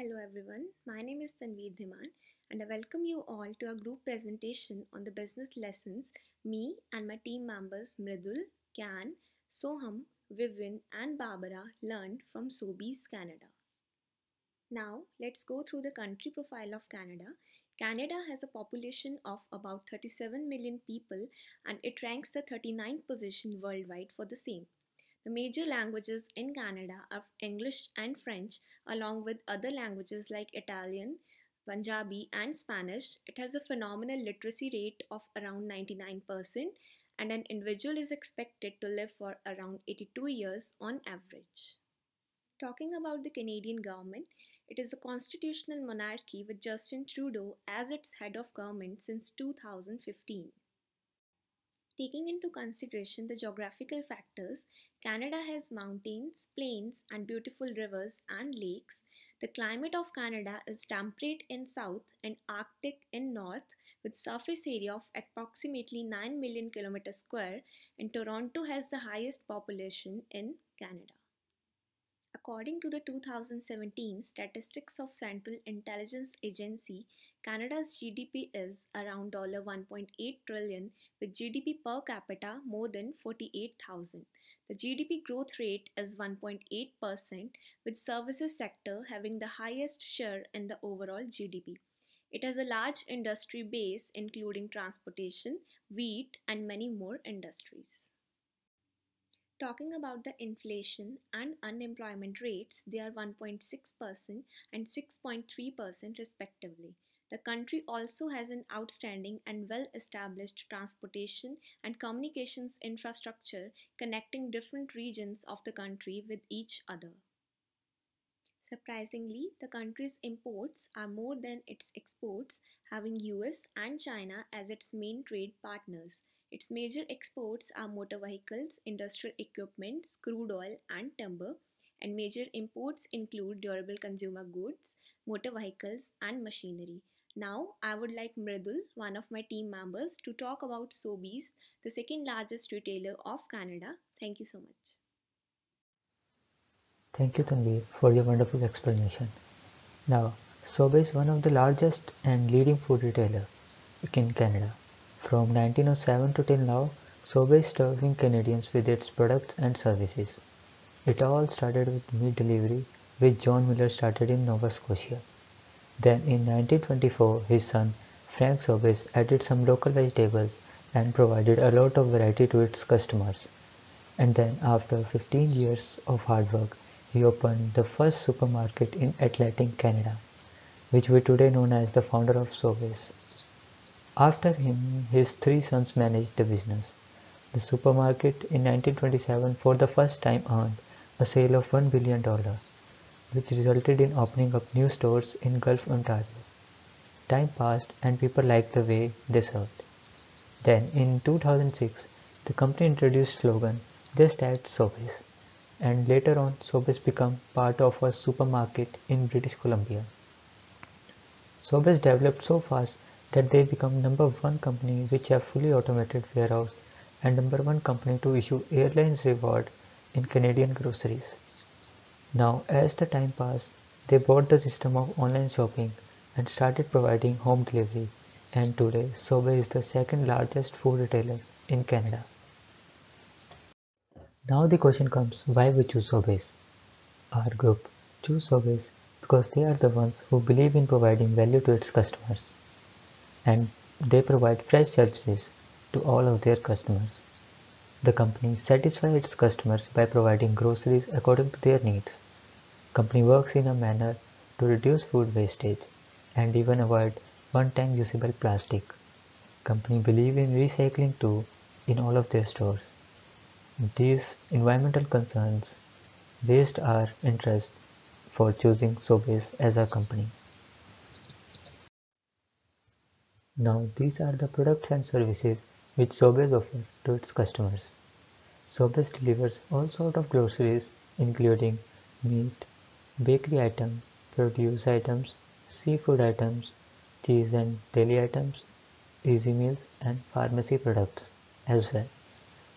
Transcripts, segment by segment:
Hello everyone, my name is Tanveer Dhiman and I welcome you all to our group presentation on the business lessons me and my team members Mridul, Can, Soham, Vivian and Barbara learned from Sobeys Canada. Now let's go through the country profile of Canada. Canada has a population of about 37 million people and it ranks the 39th position worldwide for the same. The major languages in Canada are English and French, along with other languages like Italian, Punjabi, and Spanish. It has a phenomenal literacy rate of around 99%, and an individual is expected to live for around 82 years on average. Talking about the Canadian government, it is a constitutional monarchy with Justin Trudeau as its head of government since 2015. Taking into consideration the geographical factors, Canada has mountains, plains, and beautiful rivers and lakes. The climate of Canada is temperate in south and Arctic in north, with surface area of approximately 9 million km square, and Toronto has the highest population in Canada. According to the 2017 statistics of Central Intelligence Agency, Canada's GDP is around $1.8 trillion with GDP per capita more than 48,000. The GDP growth rate is 1.8% with services sector having the highest share in the overall GDP. It has a large industry base including transportation, wheat and many more industries. Talking about the inflation and unemployment rates, they are 1.6% and 6.3% respectively. The country also has an outstanding and well established transportation and communications infrastructure connecting different regions of the country with each other. Surprisingly, the country's imports are more than its exports, having US and China as its main trade partners. Its major exports are motor vehicles, industrial equipment, crude oil, and timber, and major imports include durable consumer goods, motor vehicles, and machinery. Now, I would like Mridul, one of my team members, to talk about Sobeys, the second largest retailer of Canada. Thank you so much. Thank you, Tanveer, for your wonderful explanation. Now, Sobeys is one of the largest and leading food retailer in Canada. From 1907 to till now, Sobeys is serving Canadians with its products and services. It all started with meat delivery, which John Miller started in Nova Scotia. Then in 1924, his son Frank Sobeys added some local vegetables and provided a lot of variety to its customers. And then after 15 years of hard work, he opened the first supermarket in Atlantic Canada, which we today know as the founder of Sobeys. After him, his three sons managed the business. The supermarket in 1927 for the first time earned a sale of $1 billion, which resulted in opening up new stores in Gulf, Ontario. Time passed and people liked the way they served. Then in 2006, the company introduced slogan "Just add Sobeys," and later on Sobeys became part of a supermarket in British Columbia. Sobeys developed so fast that they become number one company which have fully automated warehouse and number one company to issue airlines reward in Canadian groceries. Now as the time passed, they bought the system of online shopping and started providing home delivery, and today Sobeys is the second largest food retailer in Canada. Now the question comes, why we choose Sobeys? Our group choose Sobeys because they are the ones who believe in providing value to its customers, and they provide fresh services to all of their customers. The company satisfies its customers by providing groceries according to their needs. Company works in a manner to reduce food wastage and even avoid one-time usable plastic. Company believe in recycling too in all of their stores. These environmental concerns raised our interest for choosing Sobeys as a company. Now these are the products and services which Sobeys offers to its customers. Sobeys delivers all sorts of groceries including meat, bakery items, produce items, seafood items, cheese and dairy items, easy meals and pharmacy products as well.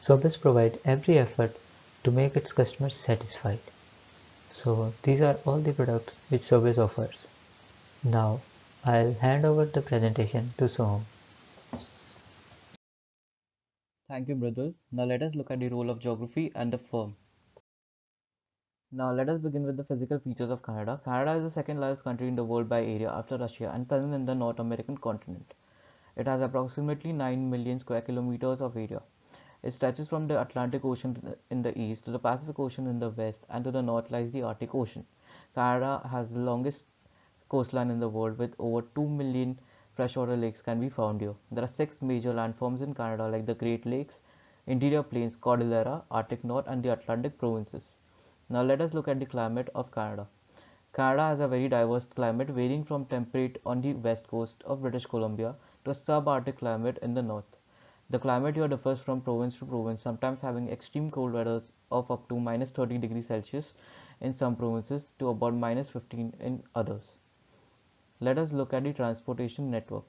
Sobeys provide every effort to make its customers satisfied. So these are all the products which Sobeys offers. Now I'll hand over the presentation to Soham. Thank you, Mridul. Now let us look at the role of geography and the firm. Now let us begin with the physical features of Canada. Canada is the second largest country in the world by area after Russia and present in the North American continent. It has approximately 9 million square kilometers of area. It stretches from the Atlantic Ocean in the east to the Pacific Ocean in the west, and to the north lies the Arctic Ocean. Canada has the longest coastline in the world with over 2 million freshwater lakes can be found here. There are six major landforms in Canada like the Great Lakes, Interior Plains, Cordillera, Arctic North and the Atlantic provinces. Now let us look at the climate of Canada. Canada has a very diverse climate varying from temperate on the west coast of British Columbia to a subarctic climate in the north. The climate here differs from province to province, sometimes having extreme cold weathers of up to minus 30 degrees Celsius in some provinces to about minus 15 in others. Let us look at the transportation network.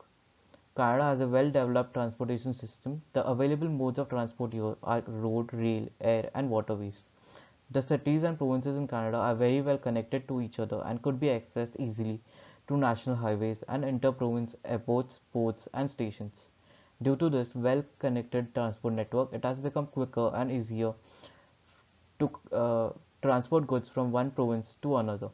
Canada has a well-developed transportation system. The available modes of transport here are road, rail, air, and waterways. The cities and provinces in Canada are very well connected to each other and could be accessed easily through national highways and inter-province airports, ports, and stations. Due to this well-connected transport network, it has become quicker and easier to transport goods from one province to another.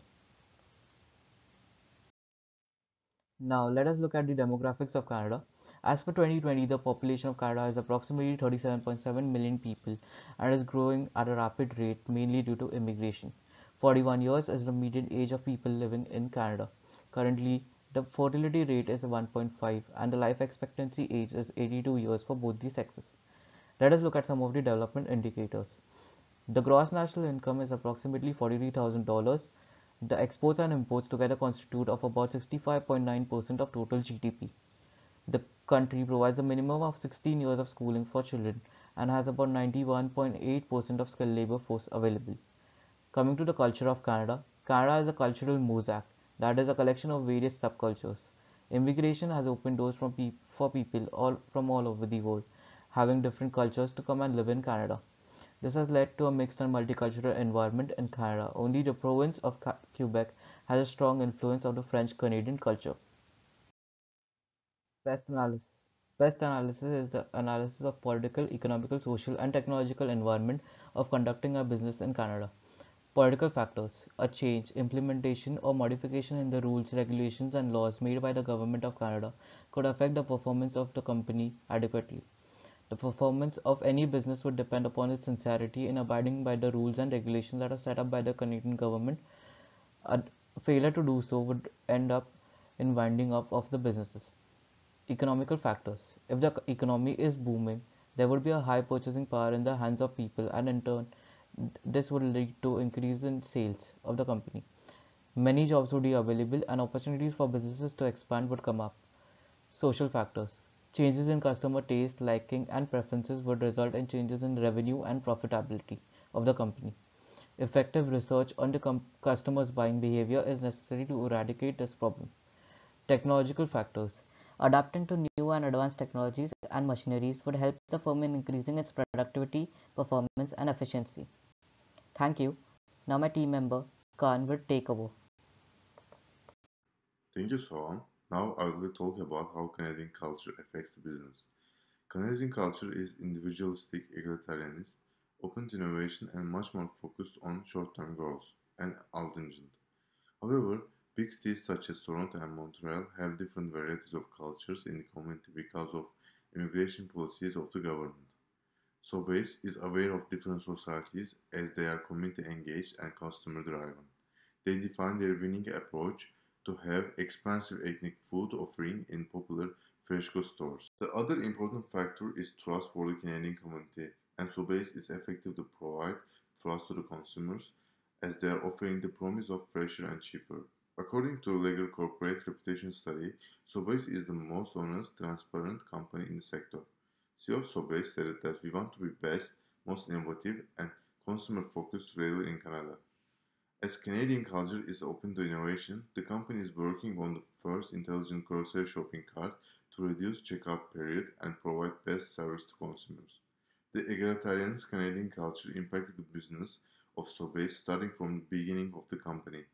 Now, let us look at the demographics of Canada. As per 2020, the population of Canada is approximately 37.7 million people and is growing at a rapid rate mainly due to immigration. 41 years is the median age of people living in Canada. Currently, the fertility rate is 1.5 and the life expectancy age is 82 years for both the sexes. Let us look at some of the development indicators. The gross national income is approximately $43,000. The exports and imports together constitute of about 65.9% of total GDP. The country provides a minimum of 16 years of schooling for children and has about 91.8% of skilled labor force available. Coming to the culture of Canada, Canada is a cultural mosaic, that is a collection of various subcultures. Immigration has opened doors for people from all over the world, having different cultures to come and live in Canada. This has led to a mixed and multicultural environment in Canada. Only the province of Quebec has a strong influence of the French Canadian culture. Pest analysis. Pest analysis is the analysis of political, economical, social, and technological environment of conducting a business in Canada. Political factors. A change, implementation, or modification in the rules, regulations, and laws made by the Government of Canada could affect the performance of the company adequately. The performance of any business would depend upon its sincerity in abiding by the rules and regulations that are set up by the Canadian government. A failure to do so would end up in winding up of the businesses. Economical factors. If the economy is booming, there would be a high purchasing power in the hands of people, and in turn, this would lead to increase in sales of the company. Many jobs would be available, and opportunities for businesses to expand would come up. Social factors. Changes in customer taste, liking, and preferences would result in changes in revenue and profitability of the company. Effective research on the customer's buying behavior is necessary to eradicate this problem. Technological factors. Adapting to new and advanced technologies and machineries would help the firm in increasing its productivity, performance, and efficiency. Thank you. Now my team member, Khan, will take over. Thank you, Sohan. Now I will talk about how Canadian culture affects the business. Canadian culture is individualistic, egalitarianist, open to innovation, and much more focused on short-term growth and indulgent. However, big cities such as Toronto and Montreal have different varieties of cultures in the community because of immigration policies of the government. Sobeys is aware of different societies as they are community engaged and customer driven. They define their winning approach to have expensive ethnic food offering in popular fresh goods stores. The other important factor is trust for the Canadian community, and Sobeys is effective to provide trust to the consumers as they are offering the promise of fresher and cheaper. According to a legal corporate reputation study, Sobeys is the most honest, transparent company in the sector. CEO of Sobeys stated that we want to be best, most innovative, and consumer-focused retailer in Canada. As Canadian culture is open to innovation, the company is working on the first intelligent grocery shopping cart to reduce checkout period and provide best service to consumers. The egalitarian Canadian culture impacted the business of Sobeys starting from the beginning of the company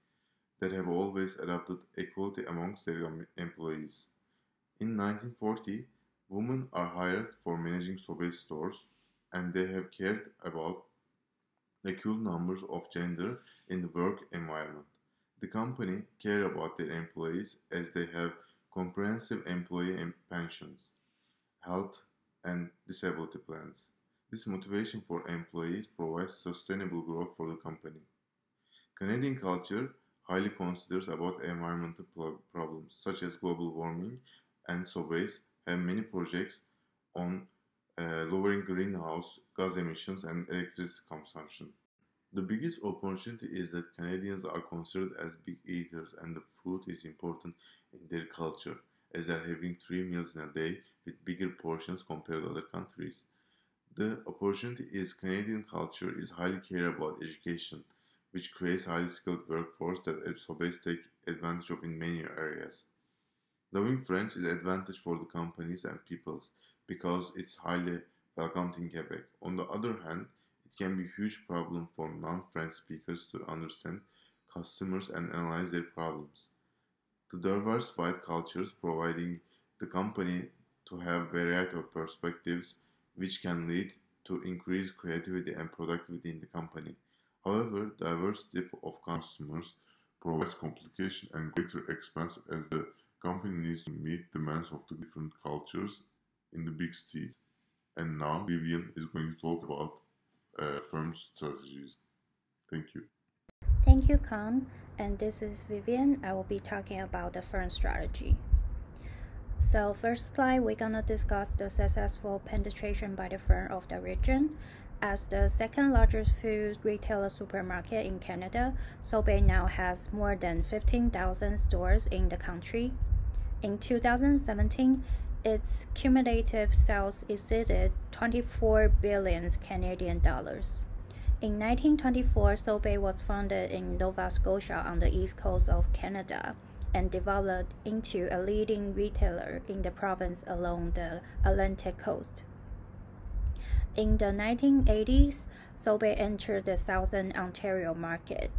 that have always adopted equality amongst their employees. In 1940, women are hired for managing Sobeys stores, and they have cared about equal numbers of gender in the work environment. The company care about their employees as they have comprehensive employee pensions, health, and disability plans. This motivation for employees provides sustainable growth for the company. Canadian culture highly considers about environmental problems such as global warming, and Sobeys have many projects on lowering greenhouse gas emissions and electricity consumption. The biggest opportunity is that Canadians are considered as big eaters and the food is important in their culture, as they are having 3 meals in a day with bigger portions compared to other countries. The opportunity is Canadian culture is highly care about education, which creates highly skilled workforce that Sobeys take advantage of in many areas. Knowing French is an advantage for the companies and peoples because it's highly welcomed in Quebec. On the other hand, it can be a huge problem for non-French speakers to understand customers and analyze their problems. The diversified cultures providing the company to have variety of perspectives which can lead to increased creativity and productivity in the company. However, diversity of customers provides complication and greater expense as the company needs to meet demands of the different cultures in the big cities. And now Vivian is going to talk about firm strategies. Thank you. Thank you, Khan. And this is Vivian. I will be talking about the firm strategy. So first slide, we're gonna discuss the successful penetration by the firm of the region. As the second largest food retailer supermarket in Canada, Sobeys now has more than 15,000 stores in the country. In 2017, its cumulative sales exceeded 24 billion Canadian dollars. In 1924, Sobeys was founded in Nova Scotia on the east coast of Canada and developed into a leading retailer in the province along the Atlantic coast. In the 1980s, Sobeys entered the Southern Ontario market.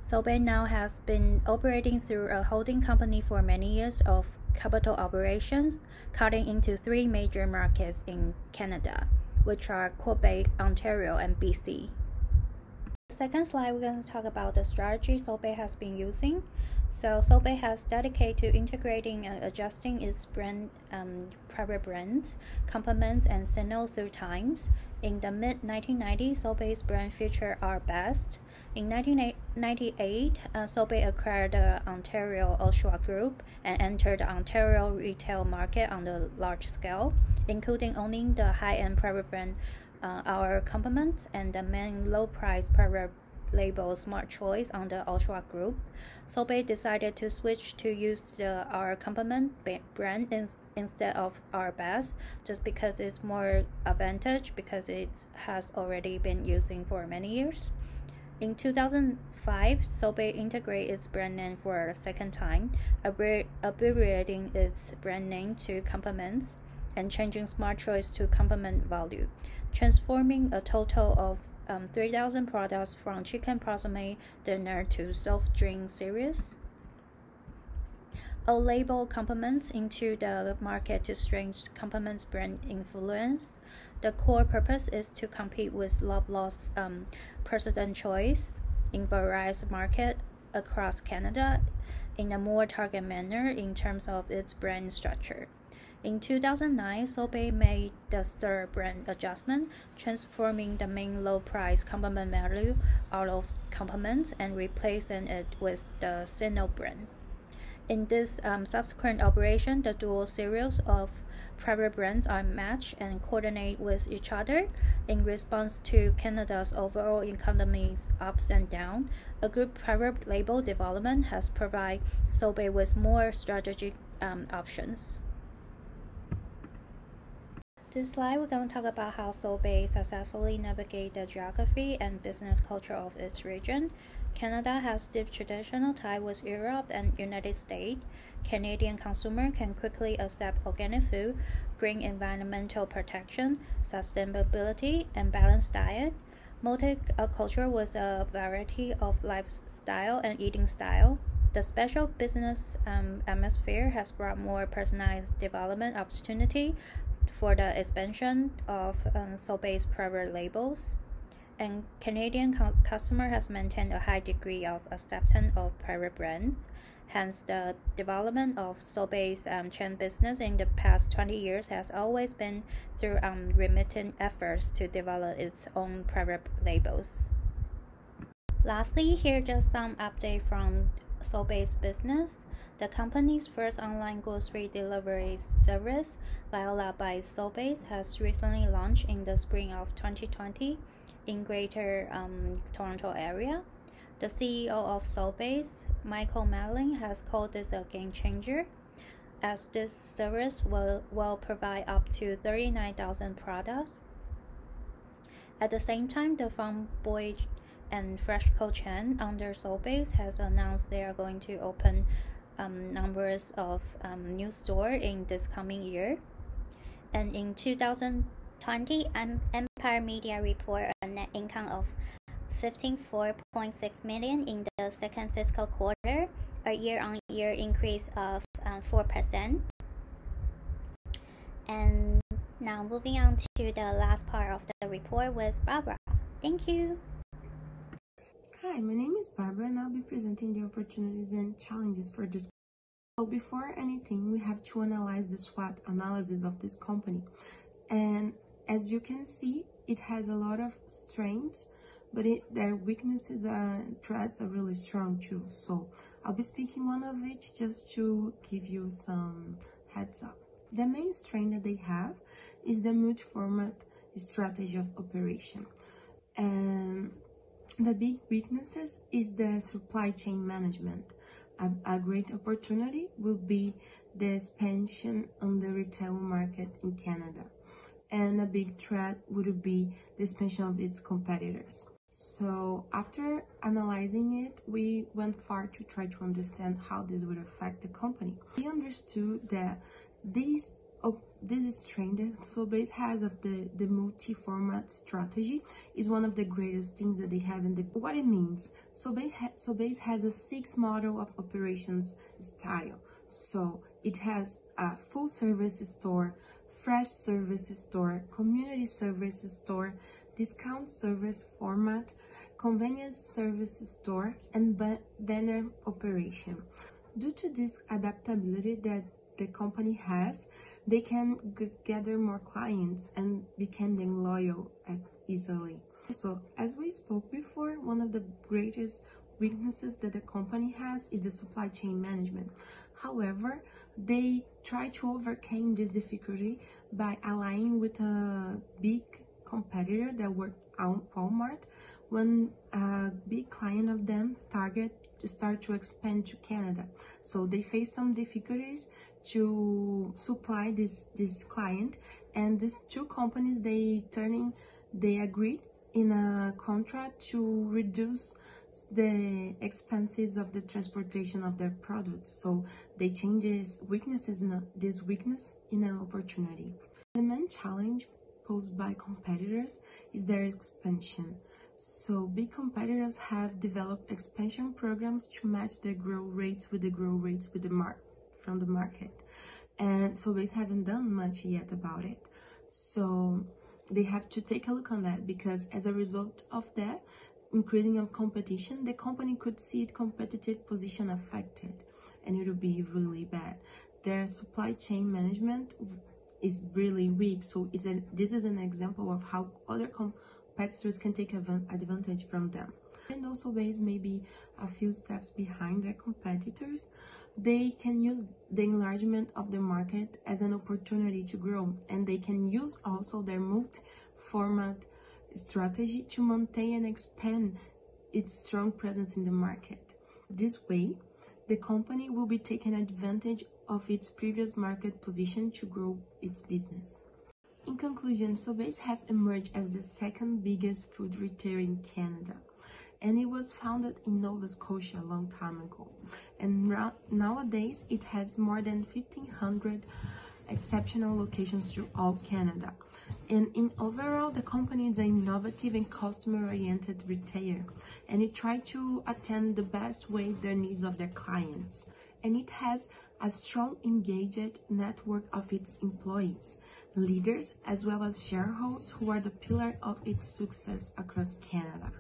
Sobeys now has been operating through a holding company for many years of capital operations, cutting into 3 major markets in Canada, which are Quebec, Ontario, and BC. Second slide, we're going to talk about the strategy Sobeys has been using. So Sobeys has dedicated to integrating and adjusting its brand, private brands, complements, and signals through times. In the mid-1990s, Sobeys brand featured Our Best. In 1998, Sobeys acquired the Ontario Oshawa Group and entered the Ontario retail market on the large scale, including owning the high-end private brand Our Compliments and the main low-price private label Smart Choice on the Oshawa Group. Sobeys decided to switch to use the Our Compliment brand instead of Our Best, just because it's more advantage because it has already been using for many years. In 2005, Sobeys integrated its brand name for the second time, abbreviating its brand name to Compliments and changing Smart Choice to Compliment Value, transforming a total of 3,000 products from chicken proximate dinner to soft drink series. A label complements into the market to strengthen Compliment's brand influence. The core purpose is to compete with Lovelaw's President Choice in various markets across Canada in a more targeted manner in terms of its brand structure. In 2009, Sobeys made the third brand adjustment, transforming the main low-price Compliment value out of Compliment and replacing it with the Signal brand. In this subsequent operation, the dual series of private brands are matched and coordinate with each other in response to Canada's overall economy's ups and downs. A group private label development has provided Sobeys with more strategic options. This slide, we're going to talk about how Sobeys successfully navigate the geography and business culture of its region. Canada has deep traditional ties with Europe and United States. Canadian consumers can quickly accept organic food, green environmental protection, sustainability, and balanced diet. Multicultural was a variety of lifestyle and eating style. The special business atmosphere has brought more personalized development opportunity for the expansion of Sobeys private labels. And Canadian customer has maintained a high degree of acceptance of private brands. Hence, the development of Sobeys chain business in the past 20 years has always been through remittent efforts to develop its own private labels. Lastly, here just some update from Sobeys business. The company's first online grocery delivery service, Viola by Sobeys, has recently launched in the spring of 2020 in Greater Toronto area. The CEO of Sobeys, Michael Malin, has called this a game changer, as this service will provide up to 39,000 products. At the same time, the Farm Boy and Fresh Co chain under Sobeys has announced they are going to open numbers of new stores in this coming year. And in 2020, Empire Media report a net income of 54.6 million in the second fiscal quarter, a year-on-year increase of 4%. And now moving on to the last part of the report with Barbara. Thank you. Hi, my name is Barbara and I'll be presenting the opportunities and challenges for this. So before anything, we have to analyze the SWOT analysis of this company. And as you can see, it has a lot of strengths, but their weaknesses and threats are really strong too. So I'll be speaking one of each just to give you some heads up. The main strength that they have is the multi-format strategy of operation. And the big weaknesses is the supply chain management. A great opportunity will be the expansion on the retail market in Canada. And a big threat would be the expansion of its competitors. So after analyzing it, we went far to try to understand how this would affect the company. We understood that this strength that Sobeys has of the multi-format strategy is one of the greatest things that they have in the what it means. Sobeys has a 6 model of operations style. So it has a full service store, fresh service store, community service store, discount service format, convenience service store, and banner operation. Due to this adaptability that the company has, they can gather more clients and become them loyal easily. So as we spoke before, one of the greatest weaknesses that the company has is the supply chain management. However, they try to overcome this difficulty by aligning with a big competitor that worked on Walmart when a big client of them, Target, start to expand to Canada. So they face some difficulties to supply this client, and these two companies they agreed in a contract to reduce the expenses of the transportation of their products. So they change this weakness in an opportunity. The main challenge posed by competitors is their expansion. So big competitors have developed expansion programs to match their growth rates with the growth rates with from the market, and Sobeys haven't done much yet about it. So they have to take a look on that, because as a result of that increasing of competition, the company could see its competitive position affected, and it would be really bad. Their supply chain management is really weak, so this is an example of how other competitors can take advantage from them. And also Sobeys may be a few steps behind their competitors. They can use the enlargement of the market as an opportunity to grow, and they can use also their multi-format strategy to maintain and expand its strong presence in the market. This way, the company will be taking advantage of its previous market position to grow its business. In conclusion, Sobeys has emerged as the second biggest food retailer in Canada, and it was founded in Nova Scotia a long time ago. And nowadays, it has more than 1,500 exceptional locations throughout Canada. And in overall, the company is an innovative and customer-oriented retailer, and it tries to attend the best way the needs of their clients. And it has a strong, engaged network of its employees, leaders, as well as shareholders who are the pillar of its success across Canada.